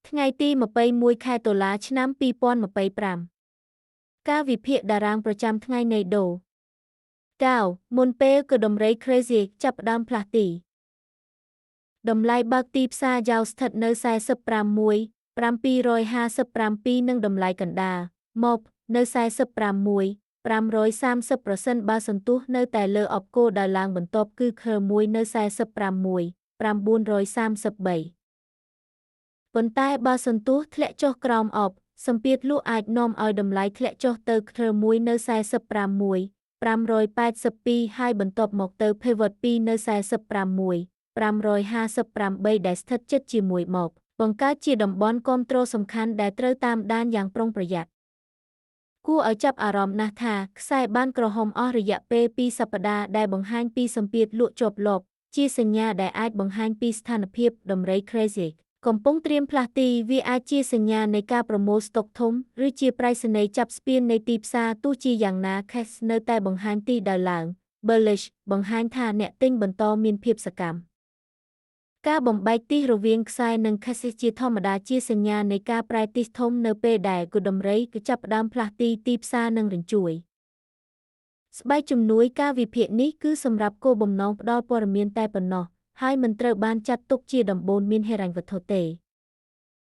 ថ្ងៃទី21ខែតុលាឆ្នាំ2025ការវិភាគតារាងប្រចាំថ្ងៃនៃដូ9មុនពេលគឺដំរី Crazy ចាប់ផ្ដើមផ្លាស់ទីតម្លៃបើកទីផ្សារយ៉ាវស្ថិតនៅ45,757និងតម្លៃកណ្ដាលមកនៅ45,530%បើសន្ទុះនៅតែលើអបគោដែលឡើងបន្ទាប់គឺខ1នៅ45,933ប៉ុន្តែបើសន្ទុះធ្លាក់ចុះក្រោមអបសម្ពាធលក់អាចនាំឲ្យតម្លៃធ្លាក់ចុះទៅខ1នៅ45,582ហើយបន្ទាប់មកទៅ Pivot 2នៅ45,558ដែលស្ថិតជិតជាមួយមកបង្កើតជាតំបន់គាំទ្រសំខាន់ដែលត្រូវតាមដានយ៉ាងប្រុងប្រយ័ត្នគួរឲ្យចាប់អារម្មណ៍ណាស់ថាខ្សែបានក្រហមអស់រយៈពេល2សប្តាហ៍ដែលបង្ហាញពីសម្ពាធលក់ជាប់លាប់ជាសញ្ញាដែលអាចបង្ហាញពីស្ថានភាពដំរី Crazy កំពុងត្រៀមផ្លាស់ទីវាអាចជាសញ្ញានៃការប្រមូលស្តុកធំឬជាប្រៃសណីយ៍ចាប់ស្ពាននៃទីផ្សារទោះជាយ៉ាងណា Cash នៅតែបង្ហាញទីដើរឡើង Bullish បង្ហាញថាអ្នកទិញបន្តមានភាពសកម្មការបំបែកទិសរវាងខ្សែនិង Cash ជាធម្មតាជាសញ្ញានៃការប្រែទិសធំនៅពេលដែលគូដំរីគឺចាប់ផ្ដើមផ្លាស់ទីផ្សារនិងរញ្ជួយស្បែកជំនួយការវិភាគនេះគឺសម្រាប់គោលបំណងផ្ដល់ព័ត៌មានតែប៉ុណ្ណោះហើយមិនត្រូវបានចាត់ទុកជាដំបូន្មានហិរញ្ញវត្ថុទេ